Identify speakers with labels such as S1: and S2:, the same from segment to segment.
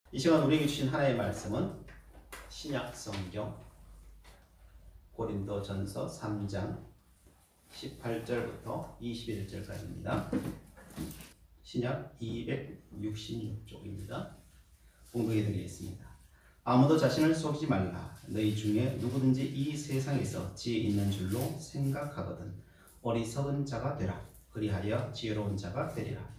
S1: 이 시간 우리에게 주신 하나의 말씀은 신약 성경 고린도전서 3장 18절부터 21절까지입니다. 신약 266쪽입니다. 공독해 드리겠습니다. 아무도 자신을 속이지 말라. 너희 중에 누구든지 이 세상에서 지혜 있는 줄로 생각하거든 어리석은 자가 되라. 그리하여 지혜로운 자가 되리라.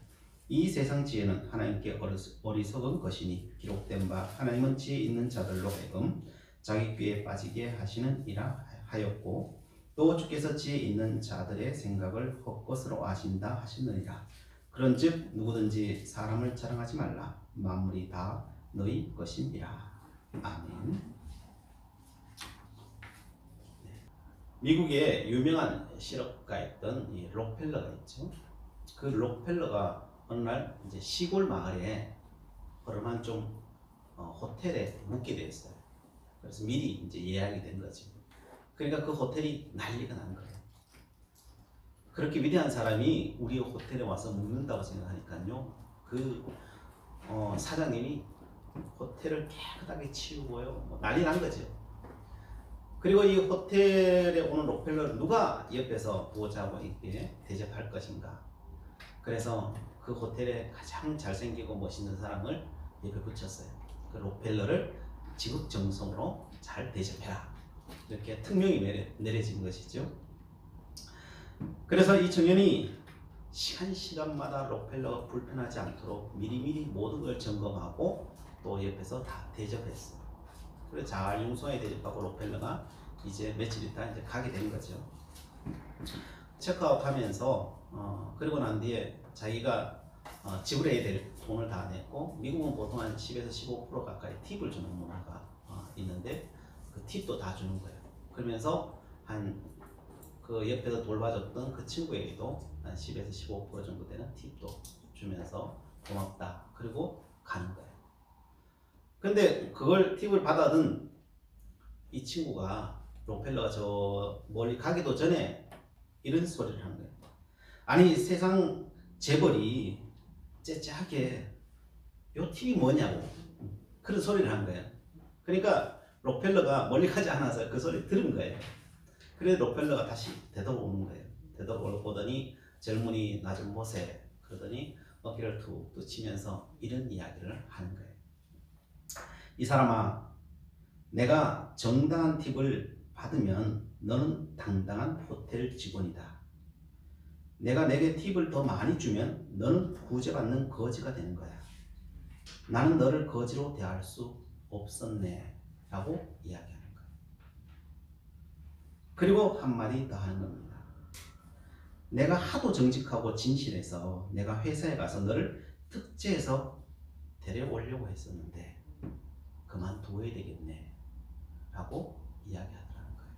S1: 이 세상 지혜는 하나님께 어리석은 것이니 기록된 바 하나님은 지혜 있는 자들로 하여금 자기 꾀에 빠지게 하시는 이라 하였고 또 주께서 지혜 있는 자들의 생각을 헛것으로 아신다 하시느니라. 그런즉 누구든지 사람을 자랑하지 말라. 만물이 다 너희 것이니라. 아멘. 미국에 유명한 실업가였던 이 록펠러가 있죠. 그 록펠러가 어느 날 이제 시골 마을에 허름한 좀 호텔에 묵게 되었어요. 그래서 미리 이제 예약이 된 거죠. 그러니까 그 호텔이 난리가 난 거예요. 그렇게 위대한 사람이 우리 호텔에 와서 묵는다고 생각하니까요. 그 사장님이 호텔을 깨끗하게 치우고요. 난리 난 거죠. 그리고 이 호텔에 오는 록펠러를 누가 옆에서 보호자하고 있게 대접할 것인가. 그래서 그 호텔에 가장 잘생기고 멋있는 사람을 옆에 붙였어요. 그 록펠러를 지극정성으로 잘 대접해라. 이렇게 특명이 내려진 것이죠. 그래서 이 청년이 시간마다 록펠러가 불편하지 않도록 미리미리 모든 걸 점검하고 또 옆에서 다 대접했어요. 그래서 잘 융성하게 대접하고 록펠러가 이제 며칠 있다 이제 가게 된 거죠. 체크아웃 하면서 그리고 난 뒤에 자기가 지불해야 될 돈을 다 냈고, 미국은 보통 한 10에서 15% 가까이 팁을 주는 문화가 있는데 그 팁도 다 주는 거예요. 그러면서 한 그 옆에서 돌봐줬던 그 친구에게도 한 10에서 15% 정도 되는 팁도 주면서 고맙다. 그리고 가는 거예요. 근데 그걸 팁을 받아든 이 친구가 록펠러가 저 멀리 가기도 전에 이런 소리를 한 거예요. 아니 세상 재벌이 째째하게 요 팁이 뭐냐고 그런 소리를 한 거예요. 그러니까 록펠러가 멀리 가지 않아서 그 소리 들은 거예요. 그래서 록펠러가 다시 되돌아오는 거예요. 되돌아오더니 젊은이 나 좀 보세 그러더니 어깨를 툭툭 치면서 이런 이야기를 하는 거예요. 이 사람아, 내가 정당한 팁을 받으면 너는 당당한 호텔 직원이다. 내가 내게 팁을 더 많이 주면 너는 구제받는 거지가 되는 거야. 나는 너를 거지로 대할 수 없었네 라고 이야기하는 거예요. 그리고 한마디 더 하는 겁니다. 내가 하도 정직하고 진실해서 내가 회사에 가서 너를 특제해서 데려오려고 했었는데 그만둬야 되겠네 라고 이야기하더라는 거예요.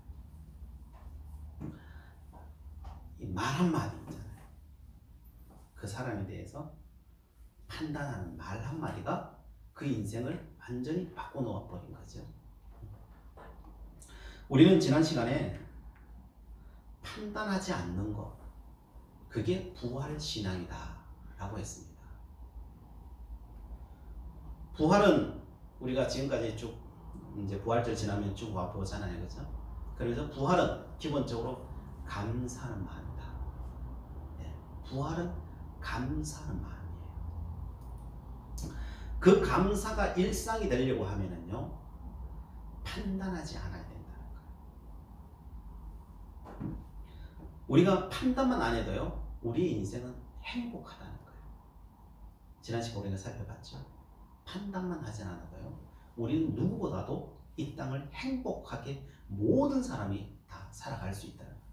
S1: 이 말 한마디 있잖아요. 그 사람에 대해서 판단하는 말 한마디가 그 인생을 완전히 바꿔놓아 버린 거죠. 우리는 지난 시간에 판단하지 않는 것, 그게 부활신앙이다 라고 했습니다. 부활은 우리가 지금까지 쭉 이제 부활절 지나면 쭉 와보잖아요. 그죠? 그래서 부활은 기본적으로 감사하는 마음이다. 네, 부활은 감사하는 마음이에요. 그 감사가 일상이 되려고 하면은요, 판단하지 않아야 된다는 거예요. 우리가 판단만 안 해도요, 우리의 인생은 행복하다는 거예요. 지난 시간 우리가 살펴봤죠. 판단만 하지 않아도요, 우리는 누구보다도 이 땅을 행복하게 모든 사람이 다 살아갈 수 있다는 거예요.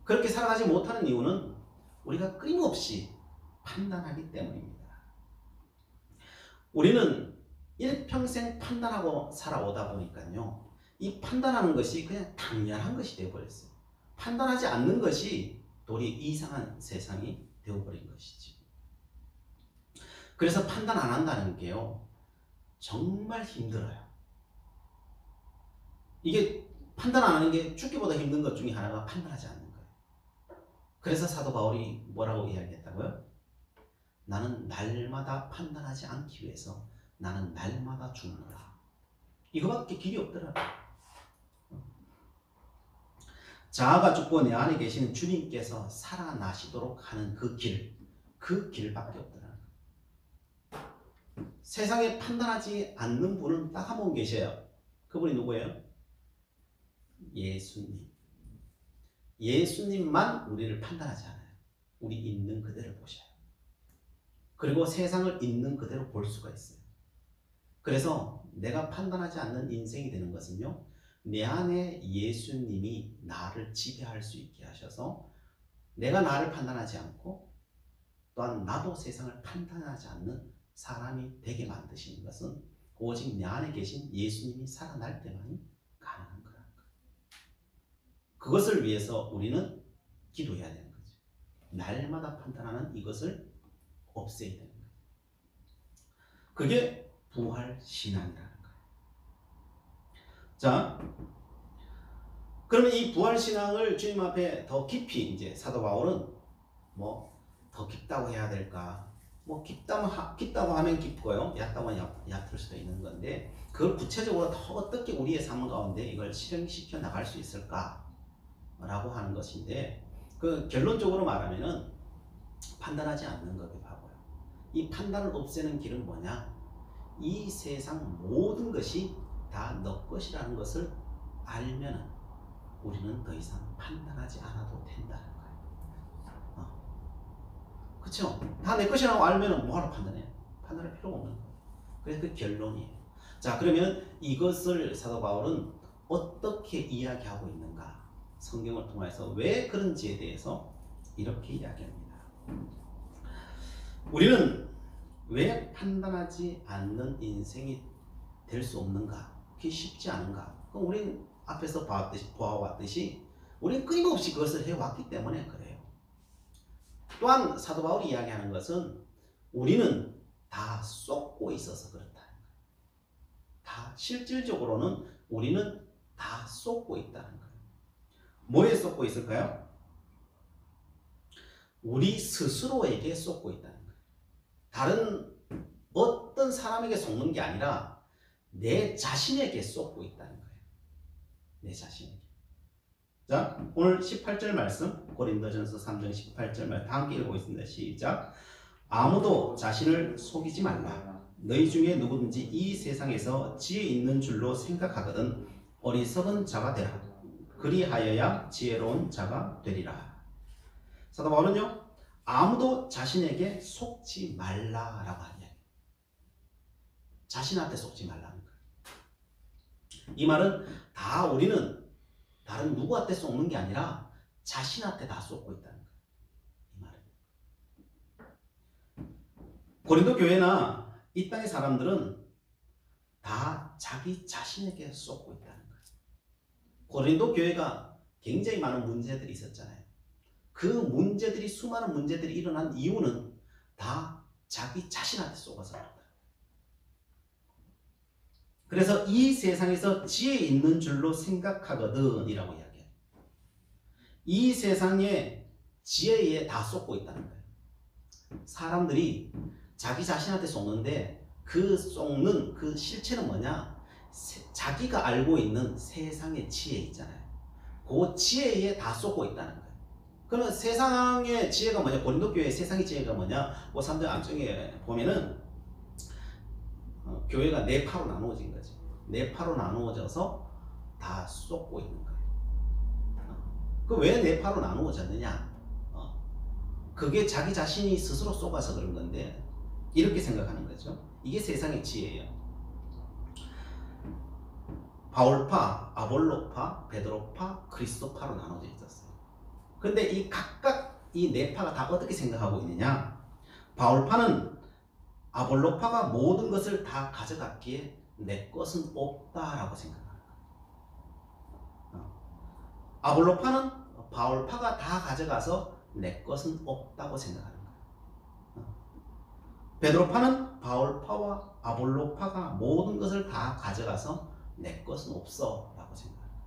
S1: 그렇게 살아가지 못하는 이유는 우리가 끊임없이 판단하기 때문입니다. 우리는 일평생 판단하고 살아오다 보니까요, 이 판단하는 것이 그냥 당연한 것이 되어버렸어요. 판단하지 않는 것이 도리 이상한 세상이 되어버린 것이지. 그래서 판단 안 한다는 게요, 정말 힘들어요. 이게 판단 안 하는 게 죽기보다 힘든 것 중에 하나가 판단하지 않는 거예요. 그래서 사도 바울이 뭐라고 이야기했다고요? 나는 날마다 판단하지 않기 위해서 나는 날마다 죽노라. 이거밖에 길이 없더라. 자아가 죽고 내 안에 계시는 주님께서 살아나시도록 하는 그 길밖에 없더라. 세상에 판단하지 않는 분은 딱 한 분 계셔요. 그분이 누구예요? 예수님. 예수님만 우리를 판단하지 않아요. 우리 있는 그대로 보셔요. 그리고 세상을 있는 그대로 볼 수가 있어요. 그래서 내가 판단하지 않는 인생이 되는 것은요, 내 안에 예수님이 나를 지배할 수 있게 하셔서 내가 나를 판단하지 않고 또한 나도 세상을 판단하지 않는 사람이 되게 만드시는 것은 오직 내 안에 계신 예수님이 살아날 때만이 가능한 거라는 거예요. 그것을 위해서 우리는 기도해야 되는 거죠. 날마다 판단하는 이것을 없애야 되는 거예요. 그게 부활신앙이라는 거예요. 자, 그러면 이 부활신앙을 주님 앞에 더 깊이 이제 사도 바울은 뭐 더 깊다고 해야 될까? 뭐 깊다고 하면 깊고요, 얕다고 하면 얕을 수도 있는 건데 그걸 구체적으로 더 어떻게 우리의 삶 가운데 이걸 실행시켜 나갈 수 있을까? 라고 하는 것인데 그 결론적으로 말하면은 판단하게 않는 것이 바보요. 이 판단을 없애는 길은 뭐냐? 이 세상 모든 것이 다 너 것이라는 것을 알면은 우리는 더 이상 판단하지 않아도 된다는 거예요. 그쵸? 다 내 것이라고 알면은 뭐하러 판단해요? 판단할 필요가 없는 거예요. 그래서 그 결론이에요. 자, 그러면 이것을 사도 바울은 어떻게 이야기하고 있는가? 성경을 통해서 왜 그런지에 대해서 이렇게 이야기합니다. 우리는 왜 판단하지 않는 인생이 될 수 없는가? 그게 쉽지 않은가? 그럼 우리는 앞에서 보아왔듯이 우리는 끊임없이 그것을 해왔기 때문에 그래요. 또한 사도 바울이 이야기하는 것은 우리는 다 쏟고 있어서 그렇다는 거예요. 다 실질적으로는 우리는 다 쏟고 있다는 거예요. 뭐에 쏟고 있을까요? 우리 스스로에게 쏟고 있다는 거예요. 다른 어떤 사람에게 쏟는 게 아니라 내 자신에게 쏟고 있다는 거예요. 내 자신에게. 자, 오늘 18절 말씀, 고린도전서 3장 18절 말씀 다 함께 읽어보겠습니다. 시작. 아무도 자신을 속이지 말라. 너희 중에 누구든지 이 세상에서 지혜 있는 줄로 생각하거든 어리석은 자가 되라. 그리하여야 지혜로운 자가 되리라. 사도 바울은요, 아무도 자신에게 속지 말라라고 하는 이야기. 자신한테 속지 말라는 거예요. 이 말은 다 우리는 다른 누구한테 쏟는 게 아니라 자신한테 다 쏟고 있다는 거예요. 이 말은. 고린도 교회나 이 땅의 사람들은 다 자기 자신에게 쏟고 있다는 거예요. 고린도 교회가 굉장히 많은 문제들이 있었잖아요. 그 문제들이, 수많은 문제들이 일어난 이유는 다 자기 자신한테 쏟아서 그렇다. 그래서 이 세상에서 지혜 있는 줄로 생각하거든 이라고 이야기해요. 이 세상에 지혜에 다 쏟고 있다는 거예요. 사람들이 자기 자신한테 쏟는데 그 쏟는 그 실체는 뭐냐? 자기가 알고 있는 세상의 지혜 있잖아요. 그 지혜에 다 쏟고 있다는 거예요. 그러면 세상의 지혜가 뭐냐? 고린도 교회의 세상의 지혜가 뭐냐? 3장 앞쪽에 보면은 교회가 네 파로 나누어진 거죠. 네 파로 나누어져서 다 쏟고 있는 거예요. 그 왜 네 파로 나누어졌느냐? 그게 자기 자신이 스스로 쏟아서 그런 건데 이렇게 생각하는 거죠. 이게 세상의 지혜예요. 바울파, 아볼로파, 베드로파, 그리스도파로 나눠져 있었어요. 근데 이 각각 이 네 파가 다 어떻게 생각하고 있느냐? 바울파는 아볼로파가 모든 것을 다 가져갔기에 내 것은 없다라고 생각하는 거예요. 아볼로파는 바울파가 다 가져가서 내 것은 없다고 생각하는 거예요. 베드로파는 바울파와 아볼로파가 모든 것을 다 가져가서 내 것은 없어 라고 생각합니다.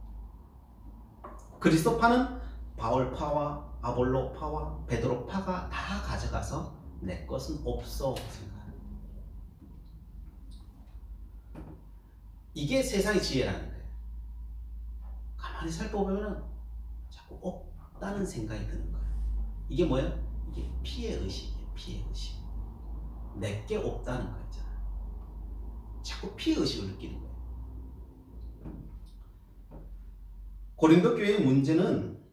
S1: 그리스도파는 바울파와 아볼로파와 베드로파가 다 가져가서 내 것은 없어 생각합니다. 이게 세상의 지혜라는 거예요. 가만히 살펴보면 자꾸 없다는 생각이 드는 거예요. 이게 뭐예요? 이게 피해의식이에요. 피해의식. 내게 없다는 거 있잖아요. 자꾸 피해의식을 느끼는 거예요. 고린도 교회의 문제는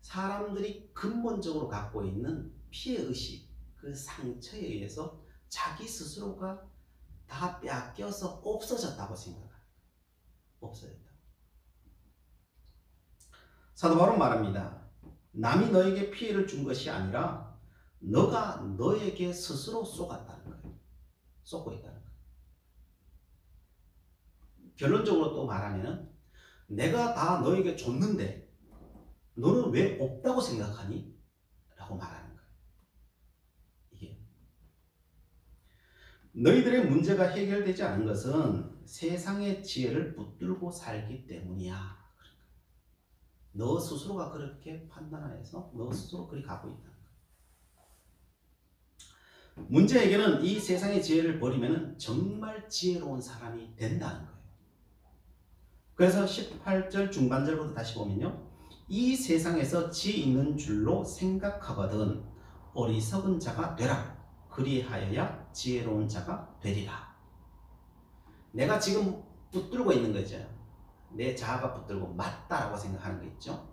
S1: 사람들이 근본적으로 갖고 있는 피해의식, 그 상처에 의해서 자기 스스로가 다 빼앗겨서 없어졌다고 생각합니다. 없어졌다. 사도 바울은 말합니다. 남이 너에게 피해를 준 것이 아니라 너가 너에게 스스로 쏘았다는 거예요. 쏘고 있다는 거예요. 결론적으로 또 말하면 내가 다 너에게 줬는데 너는 왜 없다고 생각하니? 라고 말하는 거예요. 이게 너희들의 문제가 해결되지 않은 것은 세상의 지혜를 붙들고 살기 때문이야. 너 스스로가 그렇게 판단해서 너 스스로 그리 가고 있다는 거예요. 문제 해결은 이 세상의 지혜를 버리면 정말 지혜로운 사람이 된다는 거예요. 그래서 18절 중반절부터 다시 보면요. 이 세상에서 지혜 있는 줄로 생각하거든 어리석은 자가 되라. 그리하여야 지혜로운 자가 되리라. 내가 지금 붙들고 있는 거죠. 내 자아가 붙들고 맞다라고 생각하는 거 있죠.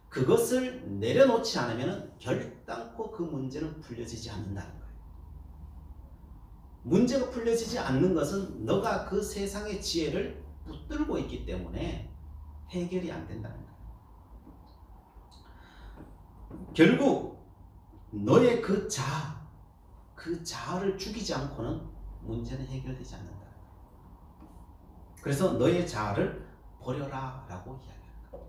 S1: 그것을 내려놓지 않으면 결단코 그 문제는 풀려지지 않는다는 거예요. 문제가 풀려지지 않는 것은 너가 그 세상의 지혜를 붙들고 있기 때문에 해결이 안 된다는 거예요. 결국 너의 그 자아를 죽이지 않고는 문제는 해결되지 않는다는 거예요. 그래서 너의 자아를 버려라 라고 이야기하는 거예요.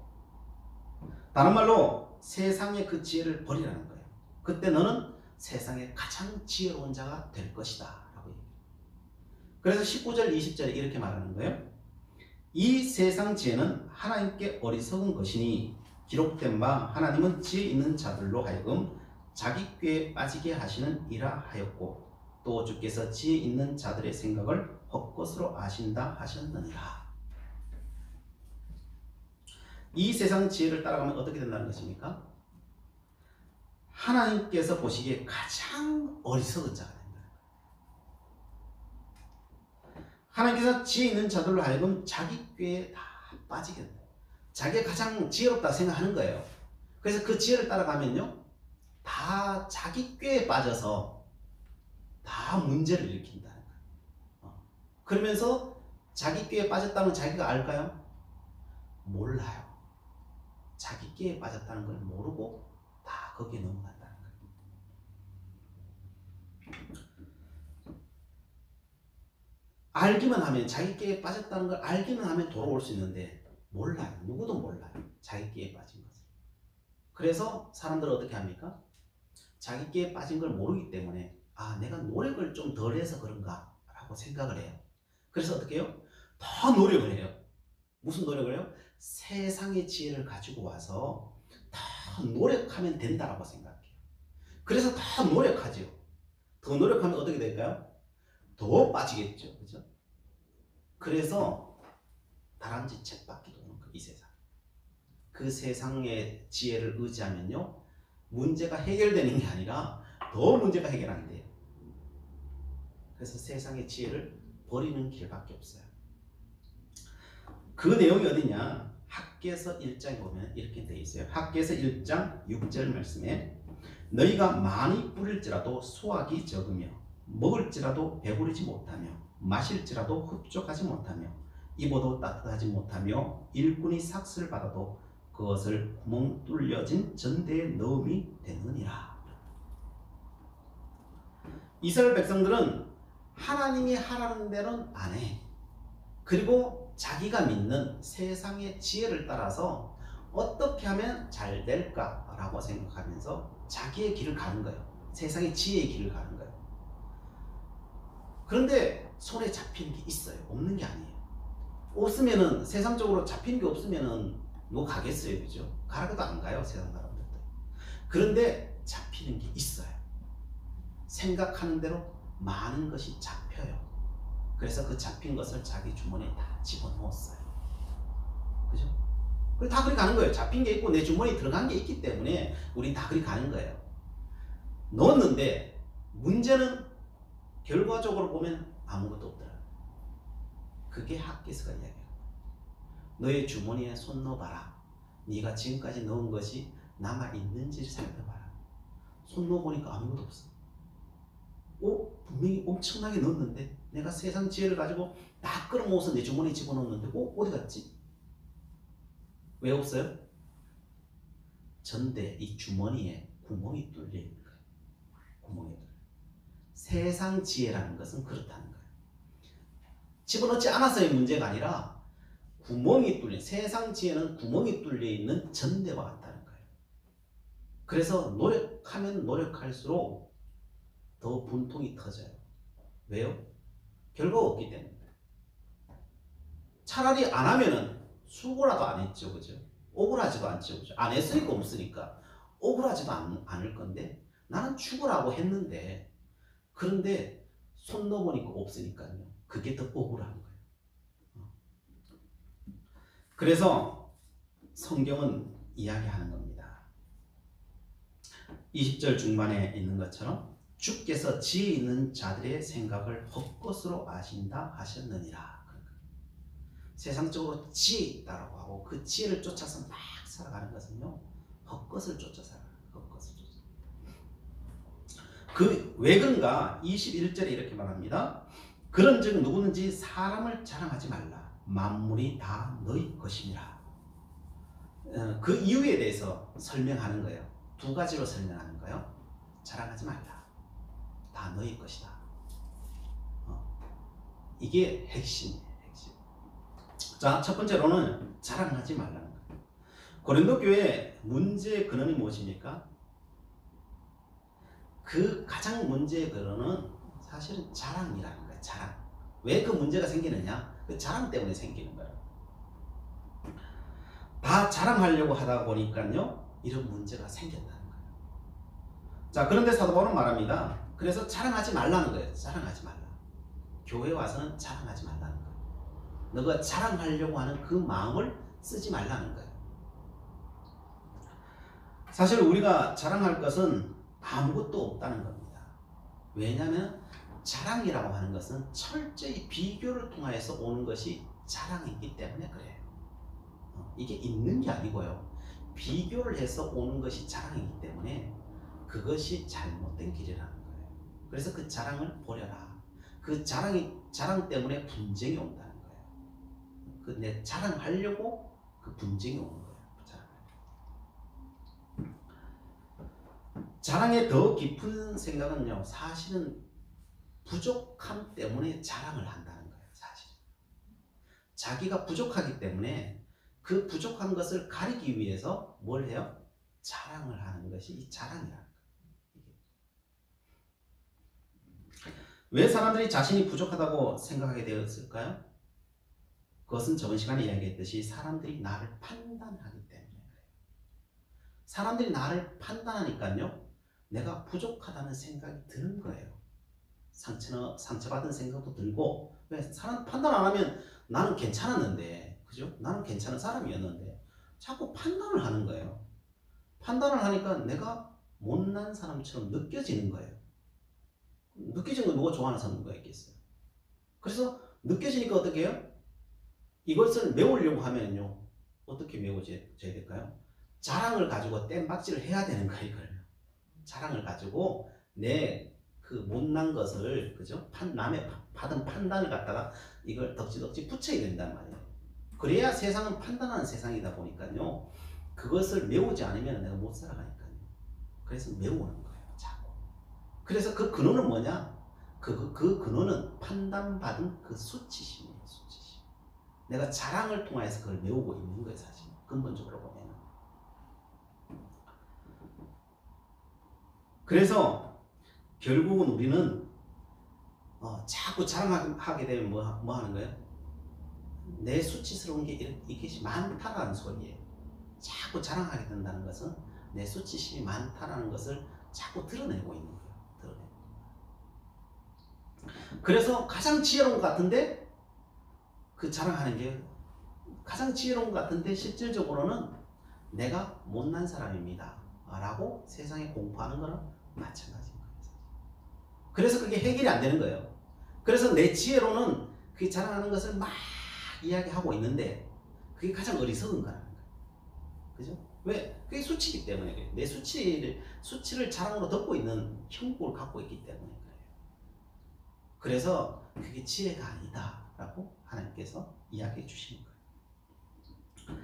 S1: 다른 말로 세상의 그 지혜를 버리라는 거예요. 그때 너는 세상의 가장 지혜로운 자가 될 것이다 라고 얘기해요. 그래서 19절 20절에 이렇게 말하는 거예요. 이 세상 지혜는 하나님께 어리석은 것이니 기록된 바 하나님은 지혜 있는 자들로 하여금 자기 꾀에 빠지게 하시는 이라 하였고 또 주께서 지혜 있는 자들의 생각을 헛것으로 아신다 하셨느니라. 이 세상 지혜를 따라가면 어떻게 된다는 것입니까? 하나님께서 보시기에 가장 어리석은 자가 된다. 하나님께서 지혜 있는 자들로 하여금 자기 꾀에 다 빠지게 된다. 자기가 가장 지혜롭다 생각하는 거예요. 그래서 그 지혜를 따라가면요, 다 자기 꾀에 빠져서 다 문제를 일으킨다는 거예요. 그러면서 자기 꾀에 빠졌다면 자기가 알까요? 몰라요. 자기 꾀에 빠졌다는 걸 모르고 다 거기에 넘어간다는 거예요. 알기만 하면, 자기 꾀에 빠졌다는 걸 알기만 하면 돌아올 수 있는데 몰라요. 누구도 몰라요. 자기 꾀에 빠진 것을. 그래서 사람들은 어떻게 합니까? 자기 꾀에 빠진 걸 모르기 때문에 내가 노력을 좀 덜 해서 그런가 라고 생각을 해요. 그래서 어떻게 해요? 더 노력을 해요. 무슨 노력을 해요? 세상의 지혜를 가지고 와서 더 노력하면 된다라고 생각해요. 그래서 더 노력하죠. 더 노력하면 어떻게 될까요? 더 빠지겠죠. 그죠? 그래서 다람쥐 쳇바퀴 도는 이 세상. 그 세상의 지혜를 의지하면요, 문제가 해결되는 게 아니라 더 문제가 해결 안 돼요. 그래서 세상의 지혜를 버리는 길밖에 없어요. 그 내용이 어디냐? 학개서 1장에 보면 이렇게 되어 있어요. 학개서 1장 6절 말씀에 너희가 많이 뿌릴지라도 수확이 적으며 먹을지라도 배부르지 못하며 마실지라도 흡족하지 못하며 입어도 따뜻하지 못하며 일꾼이 삭슬 받아도 그것을 구멍 뚫려진 전대에 넣음이 되느니라. 이스라엘 백성들은 하나님이 하라는 대로는 안 해. 그리고 자기가 믿는 세상의 지혜를 따라서 어떻게 하면 잘 될까라고 생각하면서 자기의 길을 가는 거예요. 세상의 지혜의 길을 가는 거예요. 그런데 손에 잡히는 게 있어요. 없는 게 아니에요. 없으면은, 세상적으로 잡히는 게 없으면은 누구 가겠어요. 그죠? 가라고도 안 가요. 세상 사람들도. 그런데 잡히는 게 있어요. 생각하는 대로 많은 것이 잡혀요. 그래서 그 잡힌 것을 자기 주머니에 다 집어넣었어요. 그죠? 다 그리 가는 거예요. 잡힌 게 있고 내 주머니에 들어간 게 있기 때문에 우린 다 그리 가는 거예요. 넣었는데 문제는 결과적으로 보면 아무것도 없더라. 그게 핫기스가 이야기해요. 너의 주머니에 손 넣어봐라. 네가 지금까지 넣은 것이 남아있는지를 살펴봐라. 손 넣어보니까 아무것도 없어. 분명히 엄청나게 넣었는데 내가 세상 지혜를 가지고 다 끌어모아서 내 주머니에 집어넣었는데 어디 갔지? 왜 없어요? 전대 이 주머니에 구멍이 뚫려 있는 거예요. 구멍이 뚫려. 세상 지혜라는 것은 그렇다는 거예요. 집어넣지 않아서의 문제가 아니라 구멍이 뚫린, 세상 지혜는 구멍이 뚫려 있는 전대와 같다는 거예요. 그래서 노력하면 노력할수록 더 분통이 터져요. 왜요? 결과가 없기 때문에. 차라리 안 하면은 수고라도 안 했죠. 그죠? 억울하지도 않죠. 그죠? 안 했으니까 없으니까 억울하지도 않을 건데 나는 죽으라고 했는데 그런데 손 넣어보니까 없으니까요. 그게 더 억울한 거예요. 그래서 성경은 이야기하는 겁니다. 20절 중반에 있는 것처럼 주께서 지혜 있는 자들의 생각을 헛것으로 아신다 하셨느니라. 세상적으로 지혜 있다고 하고 그 지혜를 쫓아서 막 살아가는 것은요, 헛것을 쫓아 살아가는 거예요. 헛것을 쫓아. 왜 그런가? 21절에 이렇게 말합니다. 그런즉 누구든지 사람을 자랑하지 말라. 만물이 다 너희 것이니라. 그 이유에 대해서 설명하는 거예요. 두 가지로 설명하는 거예요. 자랑하지 말라. 다 너희 것이다. 이게 핵심이에요. 핵심. 자, 첫 번째로는 자랑하지 말라는 거예요. 고린도 교회 문제의 근원이 무엇입니까? 그 가장 문제의 근원은 사실은 자랑이라는 거예요. 자랑. 왜 그 문제가 생기느냐? 그 자랑 때문에 생기는 거예요. 다 자랑하려고 하다 보니까요, 이런 문제가 생겼다는 거예요. 자, 그런데 사도 바울은 말합니다. 그래서 자랑하지 말라는 거예요. 자랑하지 말라. 교회 와서는 자랑하지 말라는 거예요. 너가 자랑하려고 하는 그 마음을 쓰지 말라는 거예요. 사실 우리가 자랑할 것은 아무것도 없다는 겁니다. 왜냐하면 자랑이라고 하는 것은 철저히 비교를 통해서 오는 것이 자랑이기 때문에 그래요. 이게 있는 게 아니고요. 비교를 해서 오는 것이 자랑이기 때문에 그것이 잘못된 길이라는 거예요. 그래서 그 자랑을 버려라. 그 자랑 때문에 분쟁이 온다는 거예요. 그 내 자랑하려고 그 분쟁이 오는 거예요. 자랑의 더 깊은 생각은요, 사실은 부족함 때문에 자랑을 한다는 거예요. 사실 자기가 부족하기 때문에 그 부족한 것을 가리기 위해서 뭘 해요? 자랑을 하는 것이 이 자랑이라는 거예요. 왜 사람들이 자신이 부족하다고 생각하게 되었을까요? 그것은 저번 시간에 이야기했듯이 사람들이 나를 판단하기 때문에 그래요. 사람들이 나를 판단하니까요, 내가 부족하다는 생각이 드는 거예요. 상처받은 생각도 들고. 왜? 사람 판단 안 하면 나는 괜찮았는데, 그죠? 나는 괜찮은 사람이었는데 자꾸 판단을 하는 거예요. 판단을 하니까 내가 못난 사람처럼 느껴지는 거예요. 느껴지는 거 누가 좋아하는 사람이 있겠어요? 그래서 느껴지니까 어떻게 해요? 이것을 메우려고 하면요, 어떻게 메워져야 될까요? 자랑을 가지고 땜박질을 해야 되는 거예요. 그러면 자랑을 가지고 내 그 못난 것을, 그죠? 남의 받은 판단을 갖다가 이걸 덕지덕지 붙여야 된단 말이에요. 그래야 세상은 판단하는 세상이다 보니까요, 그것을 메우지 않으면 내가 못 살아가니까요. 그래서 메우는 거예요, 자꾸. 그래서 그 근원은 뭐냐? 그 근원은 판단받은 그 수치심이에요, 수치심. 내가 자랑을 통해서 그걸 메우고 있는 거예요, 사실. 근본적으로 보면. 그래서 결국은 우리는 자꾸 자랑하게 되면 뭐 하는 거예요? 내 수치스러운 게 이것이 많다라는 소리예요. 자꾸 자랑하게 된다는 것은 내 수치심이 많다라는 것을 자꾸 드러내고 있는 거예요. 드러내고. 그래서 가장 지혜로운 것 같은데 그 자랑하는 게 가장 지혜로운 것 같은데 실질적으로는 내가 못난 사람입니다 라고 세상에 공포하는 거는 마찬가지인 거예요. 그래서 그게 해결이 안 되는 거예요. 그래서 내 지혜로는 그 자랑하는 것을 막 이야기하고 있는데 그게 가장 어리석은 거라는 거예요. 그죠? 왜? 그게 수치이기 때문에 그래요. 내 수치를 자랑으로 덮고 있는 형국을 갖고 있기 때문에 그래요. 그래서 그게 지혜가 아니다 라고 하나님께서 이야기해 주시는 거예요.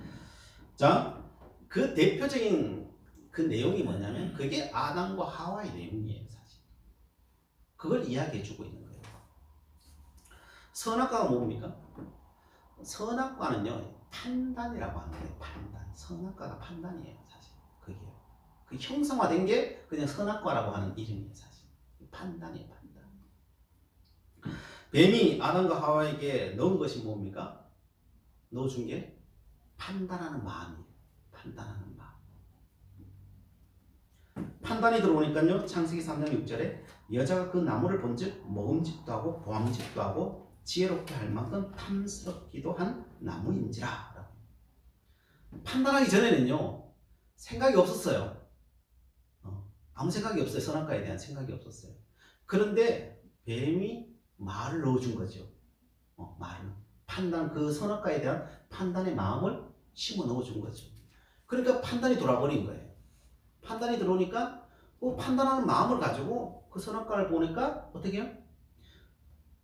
S1: 자, 그 대표적인 그 내용이 뭐냐면 그게 아담과 하와의 내용이에요. 사실 그걸 이야기해 주고 있는 거예요. 선악과가 뭡니까? 선악과는요 판단이라고 하는 거예요. 판단. 선악과가 판단이에요. 사실 그게요. 그 형성화된 게 그냥 선악과라고 하는 이름이에요. 사실 판단이에요. 판단. 뱀이 아담과 하와에게 넣은 것이 뭡니까? 넣어준 게 판단하는 마음이에요. 판단하는 마음. 판단이 들어오니까요 창세기 3장 6절에 여자가 그 나무를 본즉 먹음직도 하고 보암직도 하고 지혜롭게 할 만큼 탐스럽기도 한 나무인지라. 판단하기 전에는요 생각이 없었어요. 아무 생각이 없어요. 선악과에 대한 생각이 없었어요. 그런데 뱀이 말을 넣어준 거죠. 말을 판단 그 선악과에 대한 판단의 마음을 심어 넣어준 거죠. 그러니까 판단이 돌아버린 거예요. 판단이 들어오니까 그 판단하는 마음을 가지고 그 선악과를 보니까 어떻게 해요?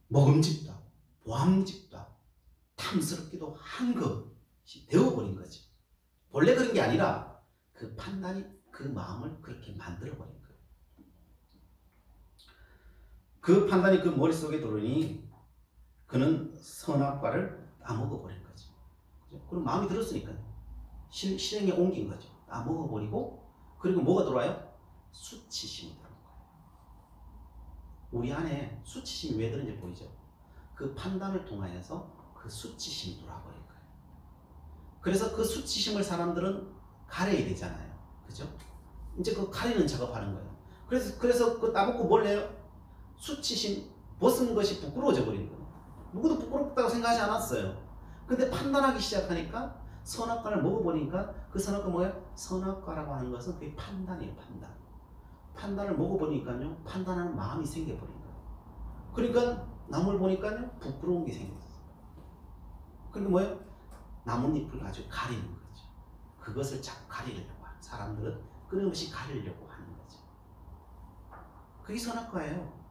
S1: 먹음직도 하고 보암직도 하고 탐스럽기도 한 것이 되어버린 거지. 원래 그런 게 아니라 그 판단이 그 마음을 그렇게 만들어버린 거예요. 그 판단이 그 머릿속에 들어오니 그는 선악과를 따먹어버린 거죠. 그럼 마음이 들었으니까 실행에 옮긴 거죠. 따먹어버리고 그리고 뭐가 들어와요? 수치심이 들어온 거예요. 우리 안에 수치심이 왜 들었는지 보이죠? 그 판단을 통하여서 그 수치심이 돌아버린 거예요. 그래서 그 수치심을 사람들은 가려야 되잖아요. 그죠? 이제 그 가리는 작업하는 거예요. 그래서 그 따먹고 뭘 해요? 수치심, 벗은 것이 부끄러워져 버린 거예요. 누구도 부끄럽다고 생각하지 않았어요. 근데 판단하기 시작하니까 선악과를 먹어보니까 그 선악과 뭐예요? 선악과라고 하는 것은 그게 판단이에요. 판단. 판단을 먹어보니까요 판단하는 마음이 생겨버린 거예요. 그러니까 나무를 보니까요 부끄러운 게 생겼어요. 그러니까 뭐예요? 나뭇잎을 가지고 가리는 거죠. 그것을 자꾸 가리려고 하는 사람들은 끊임없이 가리려고 하는 거죠. 그게 선악과예요.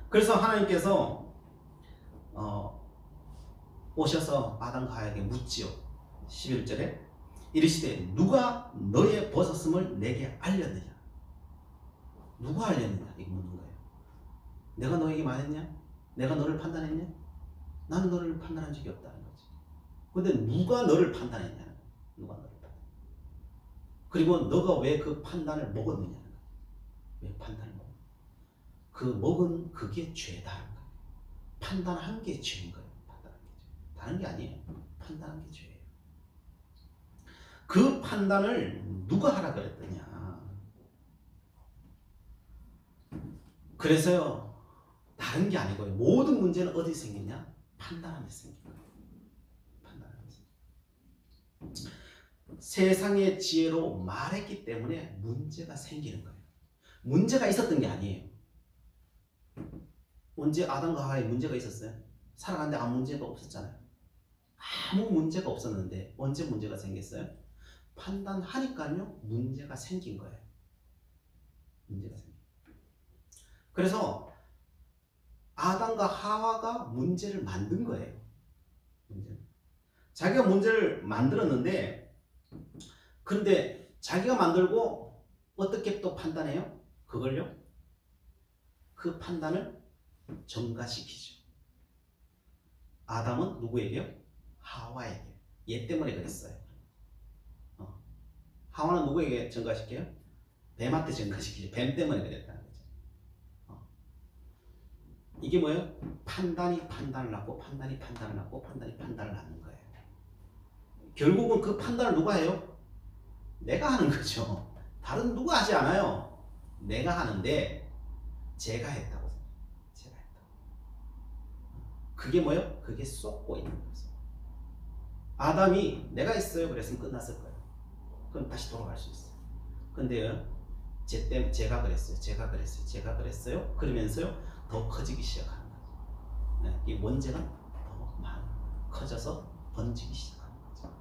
S1: 그래서 하나님께서 오셔서 아담과 하와에게 묻지요. 11절에 이르시되 누가 너의 벗었음을 내게 알렸느냐? 누가 알렸느냐? 이거 묻는 거예요. 내가 너에게 말했냐? 내가 너를 판단했냐? 나는 너를 판단한 적이 없다는 거지. 근데 누가 너를 판단했냐는 거야. 누가 너를 판단. 그리고 너가 왜 그 판단을 먹었느냐는 거야. 왜 판단을 먹었냐. 그 먹은 그게 죄다는 거야. 판단한 게 죄인 거예요. 판단한 게 죄. 다른 게 아니에요. 판단한 게 죄예요. 그 판단을 누가 하라 그랬더냐. 그래서요. 다른 게 아니고요. 모든 문제는 어디 생기냐? 판단하면서 생긴 거예요. 판단하면서. 세상의 지혜로 말했기 때문에 문제가 생기는 거예요. 문제가 있었던 게 아니에요. 언제 아담과 하와에 문제가 있었어요? 살아가는데 아무 문제가 없었잖아요. 아무 문제가 없었는데 언제 문제가 생겼어요? 판단하니까요 문제가 생긴 거예요. 문제가 생긴. 그래서 아담과 하와가 문제를 만든 거예요. 자기가 문제를 만들었는데 그런데 자기가 만들고 어떻게 또 판단해요? 그걸요? 그 판단을 전가시키죠. 아담은 누구에게요? 하와에게. 얘 때문에 그랬어요. 하와는 누구에게 전가시켜요? 뱀한테 전가시키죠. 뱀 때문에 그랬다는 거죠. 이게 뭐예요? 판단이 판단을 낳고 판단이 판단을 낳고 판단이 판단을 낳는 거예요. 결국은 그 판단을 누가 해요? 내가 하는 거죠. 다른 누가 하지 않아요. 내가 하는데 제가 했다고 생각해요. 제가 했다고. 그게 뭐예요? 그게 쏟고 있는 거죠. 아담이 내가 있어요 그랬으면 끝났을 거예요. 그럼 다시 돌아갈 수 있어요. 근데요, 제가 그랬어요. 제가 그랬어요. 제가 그랬어요. 그러면서요, 더 커지기 시작하는 거죠. 네, 이 원죄가 더 커져서 번지기 시작하는 거죠.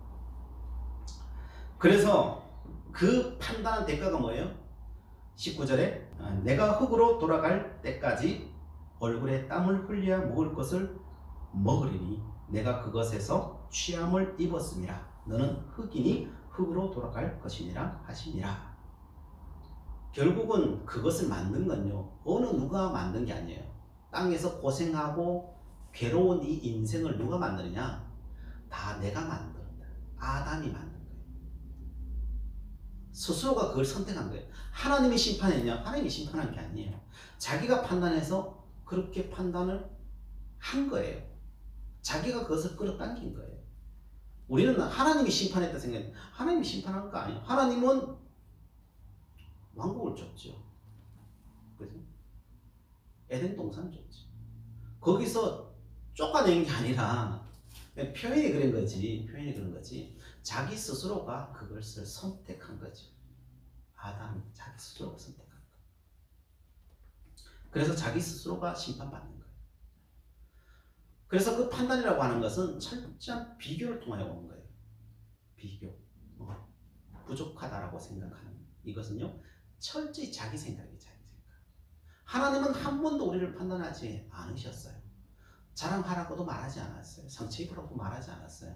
S1: 그래서 그 판단한 대가가 뭐예요? 19절에 내가 흙으로 돌아갈 때까지 얼굴에 땀을 흘려야 먹을 것을 먹으리니 내가 그것에서 취함을 입었음이라. 너는 흙이니 흙으로 돌아갈 것이니라 하시니라. 결국은 그것을 만든 건요, 어느 누가 만든 게 아니에요. 땅에서 고생하고 괴로운 이 인생을 누가 만드느냐? 다 내가 만들었다. 아담이 만든 거예요. 스스로가 그걸 선택한 거예요. 하나님이 심판했냐? 하나님이 심판한 게 아니에요. 자기가 판단해서 그렇게 판단을 한 거예요. 자기가 그것을 끌어당긴 거예요. 우리는 하나님이 심판했다 생각해요. 하나님이 심판한 거 아니에요. 하나님은 왕국을 줬죠. 그죠? 에덴 동산 줬죠. 거기서 쫓아낸 게 아니라 표현이 그런 거지. 표현이 그런 거지. 자기 스스로가 그것을 선택한 거죠. 아담이 자기 스스로가 선택한 거예요. 그래서 자기 스스로가 심판받는 거예요. 그래서 그 판단이라고 하는 것은 철저한 비교를 통하여 오는 거예요. 비교. 부족하다라고 생각하는 이것은요, 철저히 자기 생각이에요. 자기 생각. 하나님은 한 번도 우리를 판단하지 않으셨어요. 자랑하라고도 말하지 않았어요. 상처 입으라고 말하지 않았어요.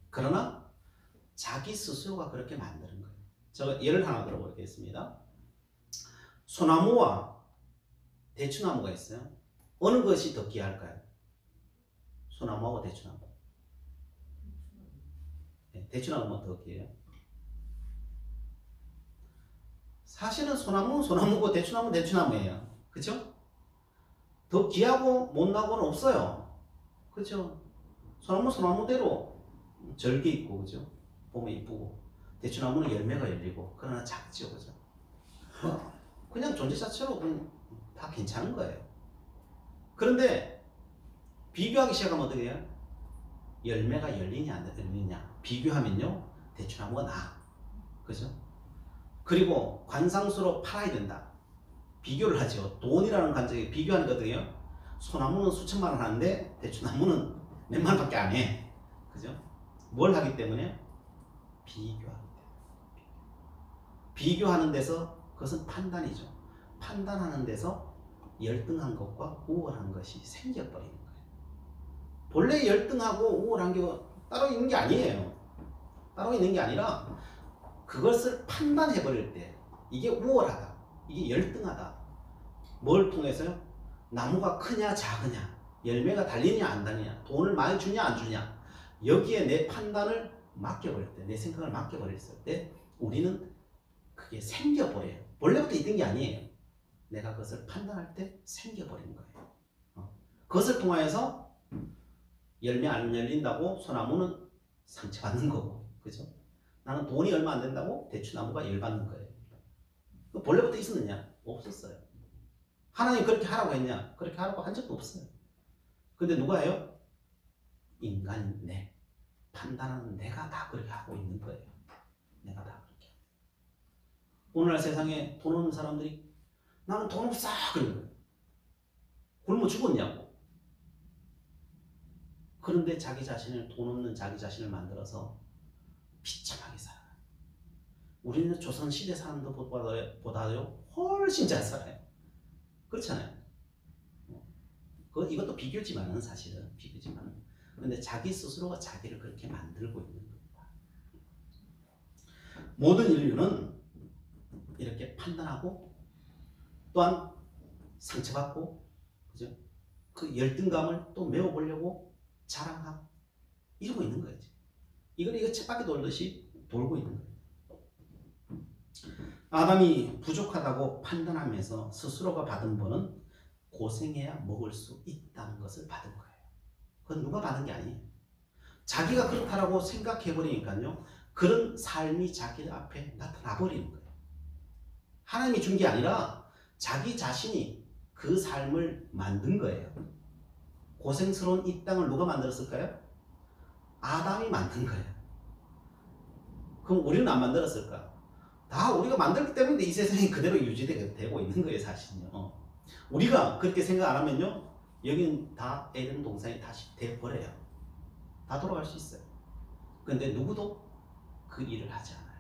S1: 그러나 자기 스스로가 그렇게 만드는 거예요. 제가 예를 하나 들어보겠습니다. 소나무와 대추나무가 있어요. 어느 것이 더 귀할까요? 소나무하고 대추나무. 네, 대추나무가 더 귀해요. 사실은 소나무는 소나무고 대추나무는 대추나무예요. 그쵸? 더 귀하고 못나고는 없어요. 그쵸? 소나무 소나무대로 절개 있고, 그죠? 보면 이쁘고. 대추나무는 열매가 열리고, 그러나 작죠, 그죠? 그냥 존재 자체로 다 괜찮은 거예요. 그런데 비교하기 시작하면 어떻게 해요? 열매가 열리냐 안 열리냐 비교하면요, 대추나무가 나아. 그죠? 그리고 관상수로 팔아야 된다. 비교를 하죠. 돈이라는 관점에 비교하는 거거든요. 소나무는 수천만 원 하는데 대추나무는 몇만 원밖에 안 해. 그죠? 뭘 하기 때문에? 비교하기 때문에. 비교하는 데서 그것은 판단이죠. 판단하는 데서 열등한 것과 우월한 것이 생겨버리는 거예요. 본래 열등하고 우월한 게 따로 있는 게 아니에요. 따로 있는 게 아니라 그것을 판단해버릴 때 이게 우월하다, 이게 열등하다. 뭘 통해서요? 나무가 크냐 작으냐, 열매가 달리냐 안 달리냐, 돈을 많이 주냐 안 주냐, 여기에 내 판단을 맡겨버릴 때, 내 생각을 맡겨버릴 때 우리는 그게 생겨버려요. 원래부터 있던 게 아니에요. 내가 그것을 판단할 때 생겨버리는 거예요. 그것을 통하여서 열매 안 열린다고 소나무는 상처받는 거고, 그죠? 나는 돈이 얼마 안 된다고 대추나무가 열받는 거예요. 본래부터 있었느냐? 없었어요. 하나님 그렇게 하라고 했냐? 그렇게 하라고 한 적도 없어요. 근데 누가 해요? 인간인 내. 판단하는 내가 다 그렇게 하고 있는 거예요. 내가 다 그렇게. 오늘날 세상에 돈 없는 사람들이 나는 돈 없어! 그러는 거예요. 굶어 죽었냐고. 그런데 자기 자신을, 돈 없는 자기 자신을 만들어서 비참하게 살아요. 우리는 조선시대 사람들보다요 훨씬 잘 살아요. 그렇잖아요. 이것도 비교지만은, 사실은 비교지만은. 그런데 자기 스스로가 자기를 그렇게 만들고 있는 겁니다. 모든 인류는 이렇게 판단하고 또한 상처받고, 그죠? 그 열등감을 또 메워보려고 자랑하고 이러고 있는 거지. 이거 쳇바퀴 돌듯이 돌고 있는 거예요. 아담이 부족하다고 판단하면서 스스로가 받은 벌은 고생해야 먹을 수 있다는 것을 받은 거예요. 그건 누가 받은 게 아니에요. 자기가 그렇다라고 생각해버리니까요, 그런 삶이 자기 앞에 나타나 버리는 거예요. 하나님이 준 게 아니라 자기 자신이 그 삶을 만든 거예요. 고생스러운 이 땅을 누가 만들었을까요? 아담이 만든 거예요. 그럼 우리는 안 만들었을까? 다 우리가 만들기 때문에 이 세상이 그대로 유지되고 있는 거예요, 사실은요. 우리가 그렇게 생각 안 하면요, 여기는 다 에덴 동산이 다시 돼버려요. 다 돌아갈 수 있어요. 근데 누구도 그 일을 하지 않아요.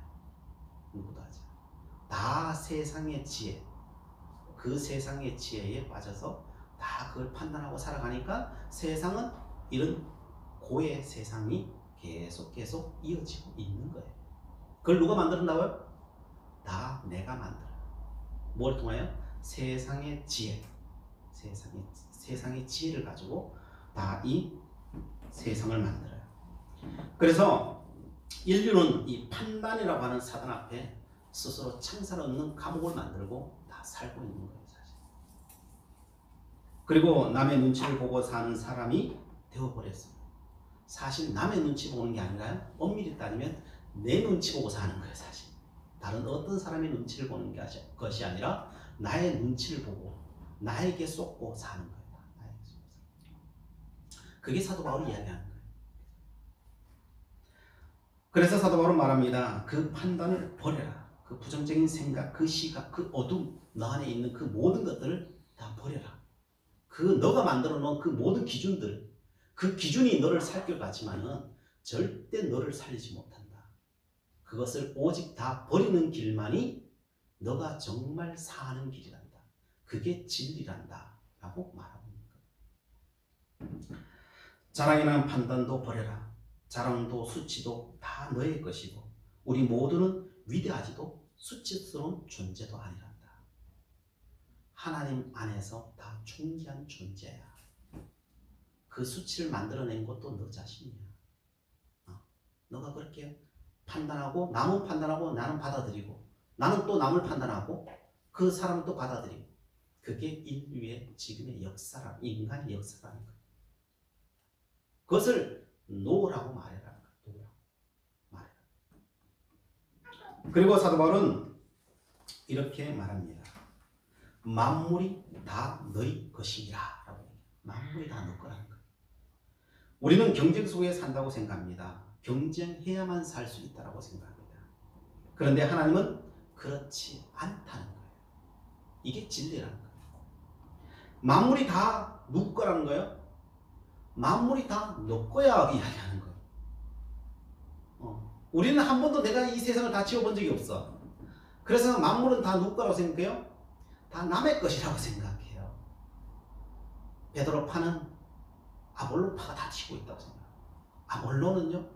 S1: 누구도 하지 않아요. 다 세상의 지혜, 그 세상의 지혜에 빠져서 다 그걸 판단하고 살아가니까 세상은 이런 고의 세상이 계속 이어지고 있는 거예요. 그걸 누가 만든다고요? 다 내가 만들어요. 뭘 통하여? 세상의 지혜, 세상의 지혜를 가지고 다 이 세상을 만들어요. 그래서 인류는 이 판단이라고 하는 사단 앞에 스스로 창살 없는 감옥을 만들고 다 살고 있는 거예요, 사실. 그리고 남의 눈치를 보고 사는 사람이 되어버렸습니다. 사실 남의 눈치 보는 게 아니라요, 엄밀히 따지면 내 눈치 보고 사는 거예요, 사실. 다른 어떤 사람의 눈치를 보는 것이 아니라 나의 눈치를 보고 나에게 쏟고 사는 거예요. 그게 사도 바울이 이야기하는 거예요. 그래서 사도 바울은 말합니다. 그 판단을 버려라. 그 부정적인 생각, 그 시각, 그 어둠, 너 안에 있는 그 모든 것들을 다 버려라. 그 너가 만들어 놓은 그 모든 기준들, 그 기준이 너를 살길 가지만은 절대 너를 살리지 못한다. 그것을 오직 다 버리는 길만이 너가 정말 사는 길이란다. 그게 진리란다. 라고 말합니다. 자랑이나 판단도 버려라. 자랑도 수치도 다 너의 것이고 우리 모두는 위대하지도 수치스러운 존재도 아니란다. 하나님 안에서 다 존귀한 존재야. 그 수치를 만들어낸 것도 너 자신이야. 너가 그렇게 판단하고 남은 판단하고 나는 받아들이고 나는 또 남을 판단하고 그 사람은 또 받아들이고 그게 인류의 지금의 역사라, 인간의 역사라는 거야. 그것을 놓으라고 말해라. 놓으라고 말해라. 그리고 사도 바울은 이렇게 말합니다. 만물이 다 너희 것이니라 라고 얘기해요. 만물이 다 너 거라는 거예요. 우리는 경쟁 속에 산다고 생각합니다. 경쟁해야만 살 수 있다고 생각합니다. 그런데 하나님은 그렇지 않다는 거예요. 이게 진리라는 거예요. 만물이 다 누구 거라는 거예요? 만물이 다 너 거야 이야기하는 거예요. 우리는 한 번도 내가 이 세상을 다 지어본 적이 없어. 그래서 만물은 다 누구 거라고 생각해요? 다 남의 것이라고 생각해요. 베드로파는 아볼로파가 다 지고 있다고 생각해요. 아볼로는요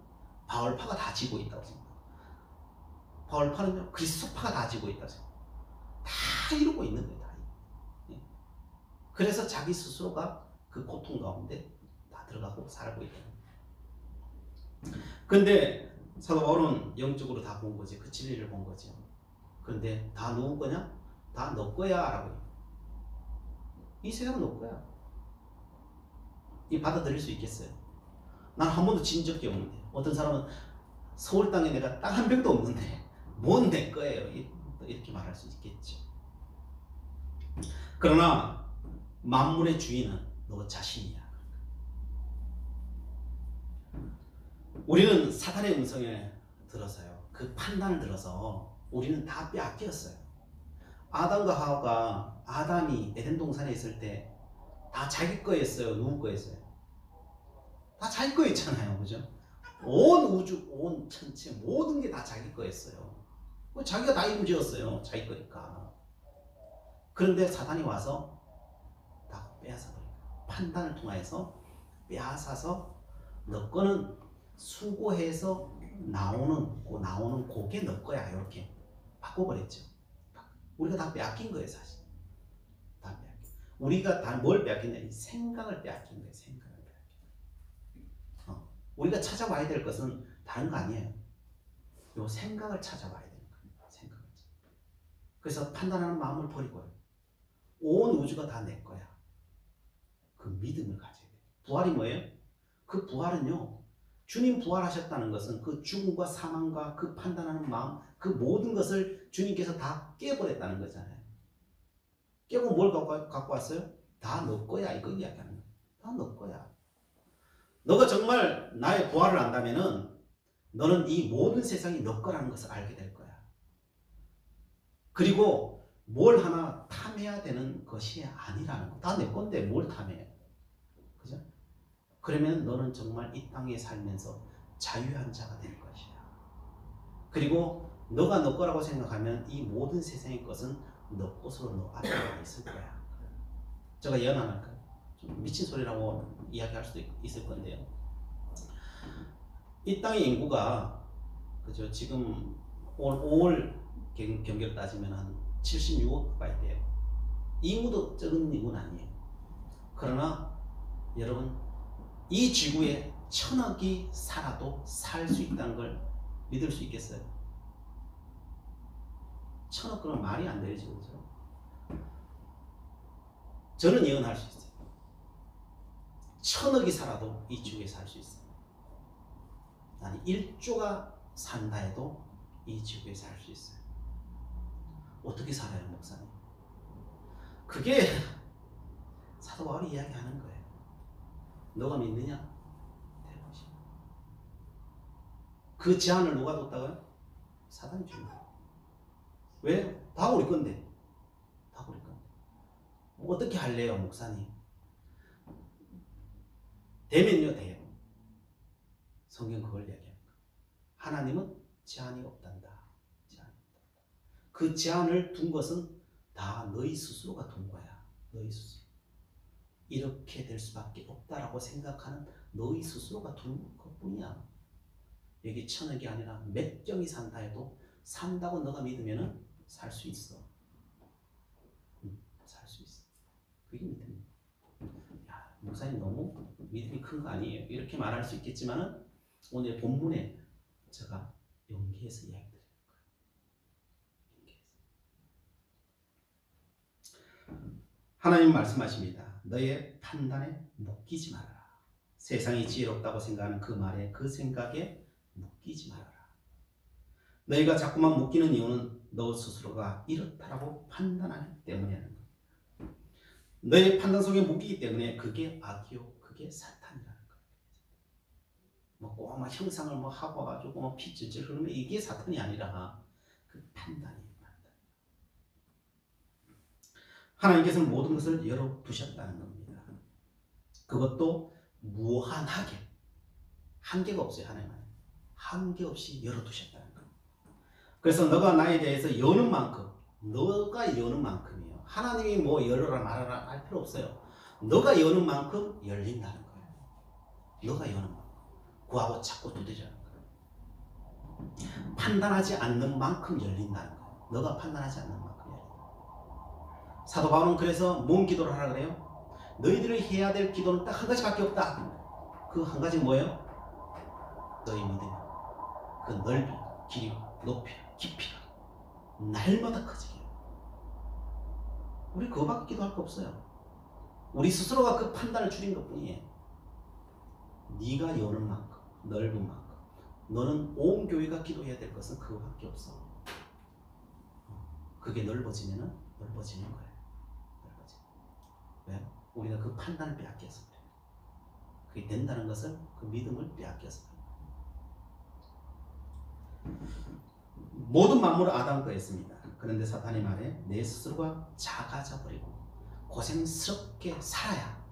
S1: 바울파가 다 지고 있다고 생각해요. 바울파는요 그리스도파가 다 지고 있다고 생각해요. 다 이루고 있는 거예요. 다. 그래서 자기 스스로가 그 고통 가운데 다 들어가고 살고 있다. 근데 사도 바울은 영적으로 다 본 거지. 그 진리를 본 거지. 그런데 다 누구 거냐? 다 너 거야 라고. 이 세상은 너 거야. 이 받아들일 수 있겠어요? 난 한 번도 진 적이 없는데 어떤 사람은 서울 땅에 내가 땅 한 평도 없는데 뭔 내 거예요 이렇게 말할 수 있겠죠. 그러나 만물의 주인은 너 자신이야. 우리는 사단의 음성에 들어서요, 그 판단을 들어서 우리는 다 빼앗겼어요. 아담과 하와가 아담이 에덴 동산에 있을 때 다 자기 거였어요? 누구 거였어요? 다 자기 거였잖아요. 그죠? 온 우주, 온 천체 모든 게 다 자기 거였어요. 자기가 다 이름 지었어요. 자기 거니까. 그런데 사단이 와서 다 빼앗아버려요. 판단을 통해서 빼앗아서 너 거는 수고해서 나오는 그게 너 거야. 이렇게 바꿔버렸죠. 우리가 다 빼앗긴 거예요. 사실 다 빼앗긴. 우리가 다 뭘 빼앗겼냐? 생각을 빼앗긴 거예요. 생각을 빼앗긴 거예요. 우리가 찾아와야 될 것은 다른 거 아니에요. 요 생각을 찾아와야 되는 거예요. 생각을. 그래서 판단하는 마음을 버리고요. 온 우주가 다 내 거야. 그 믿음을 가져야 돼요. 부활이 뭐예요? 그 부활은요, 주님 부활하셨다는 것은 그 죽음과 사망과 그 판단하는 마음, 그 모든 것을 주님께서 다 깨버렸다는 거잖아요. 깨고 뭘 갖고 왔어요? 다 너 거야. 이거 이야기하는 거야. 다 너 거야. 너가 정말 나의 부활을 안다면은 너는 이 모든 세상이 너 거라는 것을 알게 될 거야. 그리고 뭘 하나 탐해야 되는 것이 아니라는 거. 다 내 건데 뭘 탐해. 그죠? 그러면 너는 정말 이 땅에 살면서 자유한 자가 될 것이야. 그리고 너가 너 거라고 생각하면 이 모든 세상의 것은 너 것으로 너 앞에 와 있을 거야. 제가 예언 안 할까요? 좀 미친 소리라고 이야기할 수도 있을 건데요. 이 땅의 인구가 그죠? 지금 5월 경계로 따지면 한 76억 가까이 돼요. 인구도 적은 인구는 아니에요. 그러나 여러분 이 지구에 1000억이 살아도 살 수 있다는 걸 믿을 수 있겠어요? 1000억 그러면 말이 안 되지, 그렇죠? 저는 예언할 수 있어요. 1000억이 살아도 이 지구에 살 수 있어요. 아니 1조가 산다 해도 이 지구에 살 수 있어요. 어떻게 살아요, 목사님? 그게 사도 바울이 이야기하는 거예요. 너가 믿느냐? 대박이야. 그 제안을 누가 뒀다고요? 사단이 준 거예요. 왜? 다 우리 건데. 다 우리 건데. 어떻게 할래요, 목사님? 되면요, 돼요. 성경 그걸 이야기합니다. 하나님은 제한이 없단다. 제한이 없단다. 그 제한을 둔 것은 다 너희 스스로가 둔 거야. 너희 스스로. 이렇게 될 수밖에 없다라고 생각하는 너희 스스로가 둔 것뿐이야. 여기 1000억이 아니라 몇 경이 산다 해도 산다고 너가 믿으면 살 수 있어. 살 수 있어. 그게 믿음이야. 야, 목사님 너무 믿음이 큰 거 아니에요? 이렇게 말할 수 있겠지만은 오늘 본문에 제가 연계해서 이야기 드리는 거예요. 연계해서. 하나님 말씀하십니다. 너의 판단에 묶이지 말아라. 세상이 지혜롭다고 생각하는 그 말에 그 생각에 묶이지 말아라. 너희가 자꾸만 묶이는 이유는 너 스스로가 이렇다라고 판단하기 때문이라는 거예요. 너의 판단 속에 묶이기 때문에 그게 악이요, 그게 사탄이라는 거예요. 꼭 막 형상을 하고 와가지고 피 찔찔 흐르면 이게 사탄이 아니라 그 판단이에요. 하나님께서는 모든 것을 열어두셨다는 겁니다. 그것도 무한하게. 한계가 없어요. 하나님은. 한계 없이 열어두셨다는 겁니다. 그래서 너가 나에 대해서 여는 만큼, 너가 여는 만큼이에요. 하나님이 뭐 열어라 말아라 할 필요 없어요. 너가 여는 만큼 열린다는 거예요. 너가 여는 만큼. 구하고 찾고 두드리라는 거예요. 판단하지 않는 만큼 열린다는 거예요. 너가 판단하지 않는 만큼. 사도 바울은 그래서 뭔 기도를 하라 그래요? 너희들이 해야 될 기도는 딱 한 가지밖에 없다. 그 한 가지가 뭐예요? 너희 믿음이 그 넓이, 길이, 높이, 깊이가 날마다 커지게. 우리 그거밖에 기도할 거 없어요. 우리 스스로가 그 판단을 줄인 것뿐이에요. 네가 여는 만큼, 넓은 만큼. 너는 온 교회가 기도해야 될 것은 그거밖에 없어. 그게 넓어지면은 넓어지는 거예요. 왜? 우리가 그 판단을 빼앗겨서 그래요. 그게 된다는 것은 그 믿음을 빼앗겨서 그래요. 모든 만물을 아담 거였습니다. 그런데 사탄이 말해 내 스스로가 작아져 버리고 고생스럽게 살아야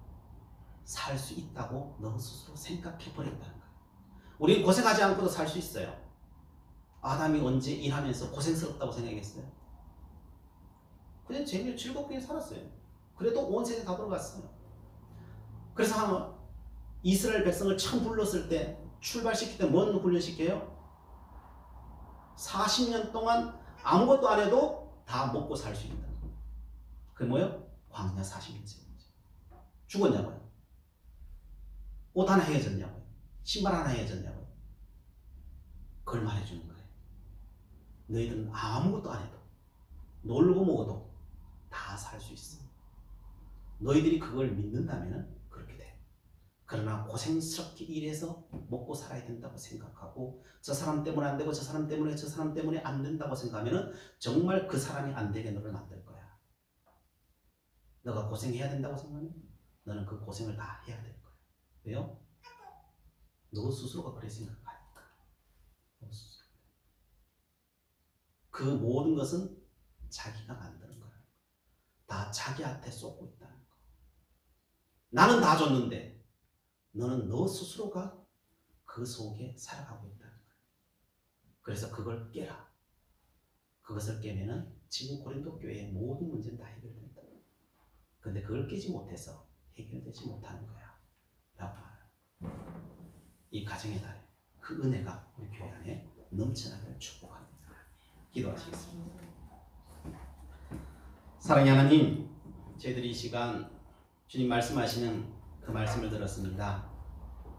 S1: 살 수 있다고 너 스스로 생각해 버린다는 거예요. 우리는 고생하지 않고도 살 수 있어요. 아담이 언제 일하면서 고생스럽다고 생각했어요? 그냥 재미로 즐겁게 살았어요. 그래도 온 세계 다 돌아갔어요. 그래서 이스라엘 백성을 처음 불렀을 때 출발시킬 때 뭔 훈련시켜요? 40년 동안 아무것도 안 해도 다 먹고 살 수 있다. 그게 뭐예요? 광야 40년째. 죽었냐고요? 옷 하나 헤어졌냐고요? 신발 하나 헤어졌냐고요? 그걸 말해주는 거예요. 너희들은 아무것도 안 해도 놀고 먹어도 다 살 수 있어. 너희들이 그걸 믿는다면 그렇게 돼. 그러나 고생스럽게 일해서 먹고 살아야 된다고 생각하고 저 사람 때문에 안 되고 저 사람 때문에 저 사람 때문에 안 된다고 생각하면 정말 그 사람이 안 되게 너를 만들 거야. 너가 고생해야 된다고 생각해? 너는 그 고생을 다 해야 될 거야. 왜요? 너 스스로가 그렇게 생각하니까. 그 모든 것은 자기가 만드는 거야. 다 자기한테 쏟고 있다는 거. 나는 다 줬는데 너는 너 스스로가 그 속에 살아가고 있다는 거야. 그래서 그걸 깨라. 그것을 깨면은 지금 고린도 교회의 모든 문제는 다 해결된다. 근데 그걸 깨지 못해서 해결되지 못하는 거야. 라고 말해요. 이 가정의 달에 그 은혜가 우리 교회 안에 넘쳐나기를 축복합니다. 기도하시겠습니다. 사랑의 하나님, 저희들이 이 시간 주님 말씀하시는 그 말씀을 들었습니다.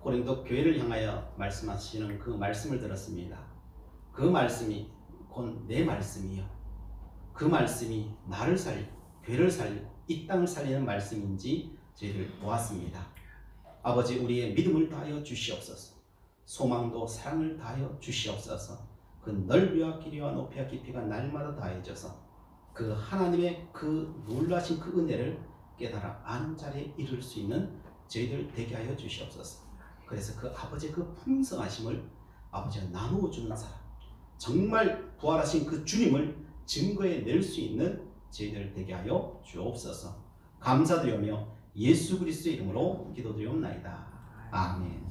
S1: 고린도 교회를 향하여 말씀하시는 그 말씀을 들었습니다. 그 말씀이 곧 내 말씀이요. 그 말씀이 나를 살리고 교회를 살리고 이 땅을 살리는 말씀인지 저희들 보았습니다. 아버지, 우리의 믿음을 다하여 주시옵소서. 소망도 사랑을 다하여 주시옵소서. 그 넓이와 길이와 높이와 깊이가 날마다 다해져서 그 하나님의 그 놀라신 그 은혜를 깨달아 아는 자리에 이를 수 있는 저희들 되게 하여 주시옵소서. 그래서 그 아버지의 그 풍성하심을 아버지가 나누어 주는 사람, 정말 부활하신 그 주님을 증거해 낼 수 있는 저희들 되게 하여 주옵소서. 감사드리며 예수 그리스도의 이름으로 기도드리옵나이다. 아멘.